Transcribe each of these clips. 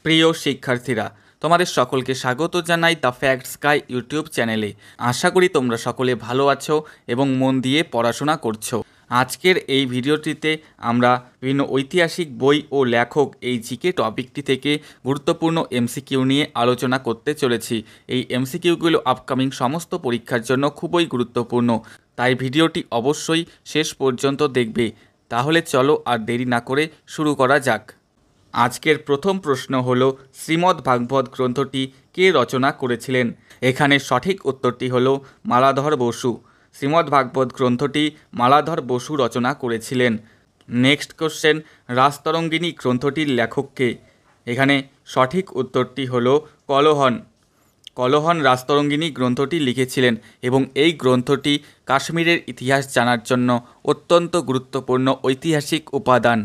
প্রিয় শিক্ষার্থীরা, তোমাদের সকলকে স্বাগত জানাই দ্য ফ্যাক্ট স্কাই ইউটিউব চ্যানেলে। আশা করি তোমরা সকলে ভালো আছো এবং মন দিয়ে পড়াশোনা করছো। আজকের এই ভিডিওটিতে আমরা বিভিন্ন ঐতিহাসিক বই ও লেখক এই জিকে টপিকটি থেকে গুরুত্বপূর্ণ এমসিকিউ নিয়ে আলোচনা করতে চলেছি। এই এমসিকিউগুলো আপকামিং সমস্ত পরীক্ষার জন্য খুবই গুরুত্বপূর্ণ, তাই ভিডিওটি অবশ্যই শেষ পর্যন্ত দেখবে। তাহলে চলো আর দেরি না করে শুরু করা যাক। আজকের প্রথম প্রশ্ন হল, শ্রীমদ্ ভাগবত গ্রন্থটি কে রচনা করেছিলেন? এখানে সঠিক উত্তরটি হল মালাধর বসু। শ্রীমদ্ ভাগবত গ্রন্থটি মালাধর বসু রচনা করেছিলেন। নেক্সট কোশ্চেন, রাজতরঙ্গিনী গ্রন্থটির লেখক কে? এখানে সঠিক উত্তরটি হল কলহন। কলহন রাজতরঙ্গিনী গ্রন্থটি লিখেছিলেন এবং এই গ্রন্থটি কাশ্মীরের ইতিহাস জানার জন্য অত্যন্ত গুরুত্বপূর্ণ ঐতিহাসিক উপাদান।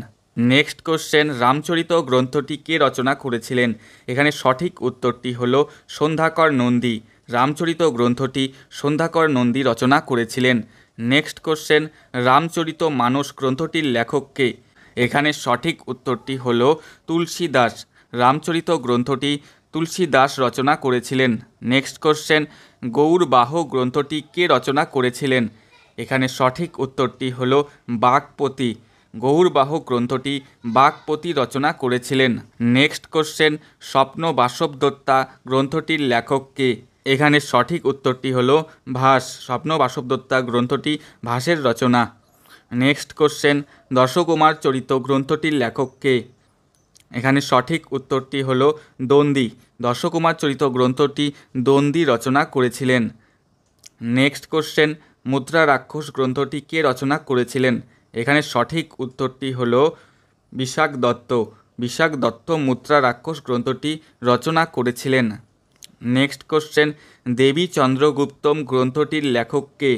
নেক্সট কোশ্চেন, রামচরিত গ্রন্থটি কে রচনা করেছিলেন? এখানে সঠিক উত্তরটি হল সন্ধ্যাকর নন্দী। রামচরিত গ্রন্থটি সন্ধ্যাকর নন্দী রচনা করেছিলেন। নেক্সট কোশ্চেন, রামচরিত মানস গ্রন্থটির লেখক কে? এখানে সঠিক উত্তরটি হল তুলসী দাস। রামচরিত গ্রন্থটি তুলসী দাস রচনা করেছিলেন। নেক্সট কোশ্চেন, গৌড়বাহ গ্রন্থটি কে রচনা করেছিলেন? এখানে সঠিক উত্তরটি হল বাগপতি। গৌড়বাহ গ্রন্থটি বাগপতি রচনা করেছিলেন। নেক্সট কোশ্চেন, স্বপ্ন বাসবদত্তা গ্রন্থটির লেখক কে? এখানে সঠিক উত্তরটি হল ভাস। স্বপ্ন বাসবদত্তা গ্রন্থটি ভাসের রচনা। নেক্সট কোশ্চেন, দশকুমার চরিত গ্রন্থটির লেখক কে? এখানে সঠিক উত্তরটি হল দন্ডী। দশকুমার চরিত গ্রন্থটি দন্ডী রচনা করেছিলেন। নেক্সট কোশ্চেন, মুদ্রা রাক্ষস গ্রন্থটি কে রচনা করেছিলেন? এখানে সঠিক উত্তরটি হল বিশাখ দত্ত। বিশাখ দত্ত মুদ্রা রাক্ষস গ্রন্থটি রচনা করেছিলেন। নেক্সট কোশ্চেন, দেবী চন্দ্রগুপ্তম গ্রন্থটির লেখক কে?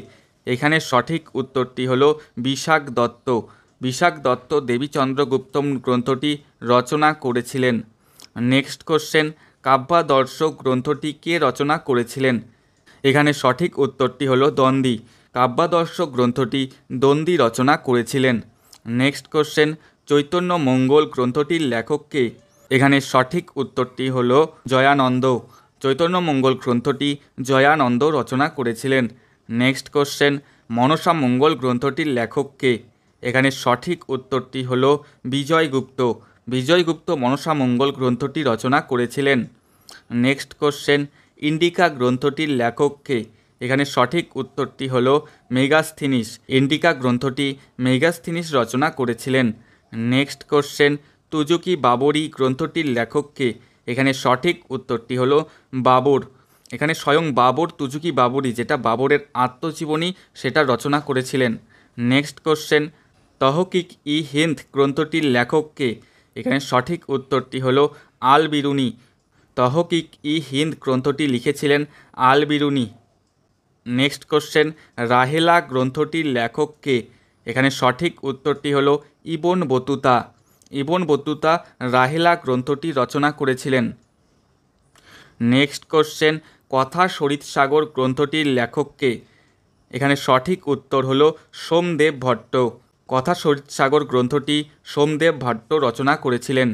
এখানে সঠিক উত্তরটি হল বিশাখ দত্ত। বিশাখ দত্ত দেবী চন্দ্রগুপ্তম গ্রন্থটি রচনা করেছিলেন। নেক্সট কোশ্চেন, কাব্যাদর্শ গ্রন্থটি কে রচনা করেছিলেন? এখানে সঠিক উত্তরটি হল দন্ডী। কাব্যাদর্শ গ্রন্থটি দন্ডী রচনা করেছিলেন। নেক্সট কোশ্চেন, চৈতন্য মঙ্গল গ্রন্থটির লেখক কে? এখানে সঠিক উত্তরটি হল জয়ানন্দ। চৈতন্য মঙ্গল গ্রন্থটি জয়ানন্দ রচনা করেছিলেন। নেক্সট কোশ্চেন, মনসা মঙ্গল গ্রন্থটির লেখক কে? এখানে সঠিক উত্তরটি হল বিজয়গুপ্ত। বিজয়গুপ্ত মনসা মঙ্গল গ্রন্থটি রচনা করেছিলেন। নেক্সট কোশ্চেন, ইন্ডিকা গ্রন্থটির লেখক কে? এখানে সঠিক উত্তরটি হল মেগাস্থিনিস। ইন্ডিকা গ্রন্থটি মেগাস্থিনিস রচনা করেছিলেন। নেক্সট কোশ্চেন, তুজুকি বাবরি গ্রন্থটির লেখক কে? এখানে সঠিক উত্তরটি হল বাবর। এখানে স্বয়ং বাবর তুজুকি বাবরি, যেটা বাবরের আত্মজীবনী, সেটা রচনা করেছিলেন। নেক্সট কোশ্চেন, তহকিক ই হিন্দ গ্রন্থটির লেখক কে? এখানে সঠিক উত্তরটি হল আল বিরুনি। তহকিক ই হিন্দ গ্রন্থটি লিখেছিলেন আল বিরুনি। নেক্সট কোশ্চেন, রাহেলা গ্রন্থটির লেখক কে? এখানে সঠিক উত্তরটি হল Ibn Battuta. Ibn Battuta Rahela গ্রন্থটি রচনা করেছিলেন। নেক্সট কোশ্চেন, কথা সরিৎসাগর গ্রন্থটির লেখক কে? এখানে সঠিক উত্তর হল সোমদেব ভট্ট। কথা সরিৎসাগর গ্রন্থটি সোমদেব ভট্ট রচনা করেছিলেন।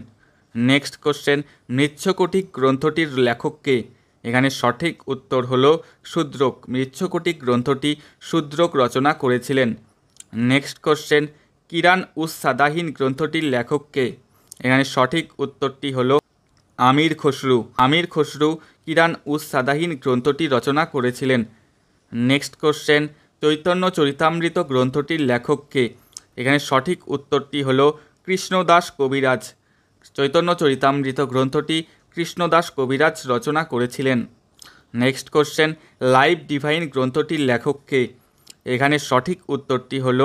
নেক্সট কোশ্চেন, মৃচ্ছকটিক গ্রন্থটির লেখক কে? এখানে সঠিক উত্তর হল শূদ্রক। মৃচ্ছকটিক গ্রন্থটি শূদ্রক রচনা করেছিলেন। নেক্সট কোশ্চেন, কিরান উস সাদাহিন গ্রন্থটির লেখক কে? এখানে সঠিক উত্তরটি হল আমির খসরু। আমির খসরু কিরান উস সাদাহিন গ্রন্থটি রচনা করেছিলেন। নেক্সট কোশ্চেন, চৈতন্য চরিতামৃত গ্রন্থটির লেখক কে? এখানে সঠিক উত্তরটি হল কৃষ্ণদাস কবিরাজ। চৈতন্য চরিতামৃত গ্রন্থটি কৃষ্ণদাস কবিরাজ রচনা করেছিলেন। নেক্সট কোশ্চেন, লাইভ ডিভাইন গ্রন্থটির লেখক কে? এখানে সঠিক উত্তরটি হল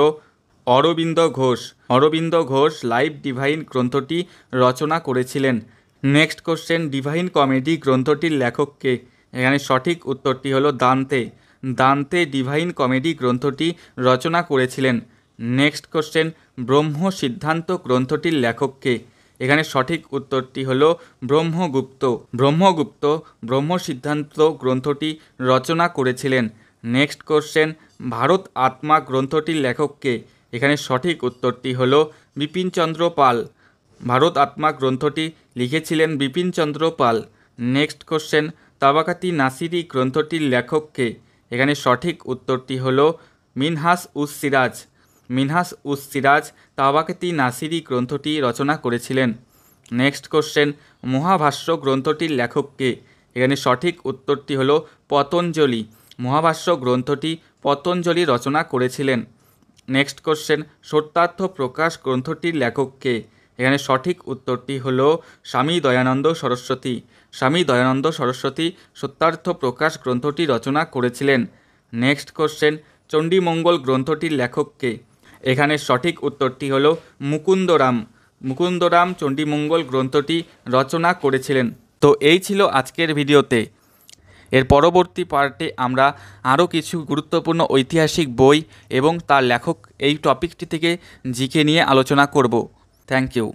অরবিন্দ ঘোষ। অরবিন্দ ঘোষ লাইভ ডিভাইন গ্রন্থটি রচনা করেছিলেন। নেক্সট কোশ্চেন, ডিভাইন কমেডি গ্রন্থটির লেখক কে? এখানে সঠিক উত্তরটি হল দান্তে। দান্তে ডিভাইন কমেডি গ্রন্থটি রচনা করেছিলেন। নেক্সট কোশ্চেন, ব্রহ্ম সিদ্ধান্ত গ্রন্থটির লেখক কে? এখানে সঠিক উত্তরটি হল ব্রহ্মগুপ্ত। ব্রহ্মগুপ্ত ব্রহ্ম সিদ্ধান্ত গ্রন্থটি রচনা করেছিলেন। নেক্সট কোশ্চেন, ভারত আত্মা গ্রন্থটির লেখক কে? এখানে সঠিক উত্তরটি হল বিপিনচন্দ্র পাল। ভারত আত্মা গ্রন্থটি লিখেছিলেন বিপিনচন্দ্র পাল। নেক্সট কোশ্চেন, তাবাকাতি নাসিরি গ্রন্থটির লেখক কে? এখানে সঠিক উত্তরটি হলো মিনহাস উস সিরাজ। মিনহাস উস সিরাজ তাবাকাতি নাসিরি গ্রন্থটি রচনা করেছিলেন। নেক্সট কোশ্চেন, মহাভাষ্য গ্রন্থটির লেখক কে? এখানে সঠিক উত্তরটি হলো পতঞ্জলি। মহাভাষ্য গ্রন্থটি পতঞ্জলি রচনা করেছিলেন। নেক্সট কোশ্চেন, সত্যার্থ প্রকাশ গ্রন্থটির লেখক কে? এখানে সঠিক উত্তরটি হলো স্বামী দয়ানন্দ সরস্বতী। স্বামী দয়ানন্দ সরস্বতী সত্যার্থ প্রকাশ গ্রন্থটি রচনা করেছিলেন। নেক্সট কোশ্চেন, চণ্ডীমঙ্গল গ্রন্থটির লেখক কে? এখানে সঠিক উত্তরটি হলো মুকুন্দরাম। মুকুন্দরাম চণ্ডীমঙ্গল গ্রন্থটি রচনা করেছিলেন। তো এই ছিল আজকের ভিডিওতে। এর পরবর্তী পার্টে আমরা আরও কিছু গুরুত্বপূর্ণ ঐতিহাসিক বই এবং তার লেখক এই টপিকটি থেকে জিকে নিয়ে আলোচনা করব। Thank you.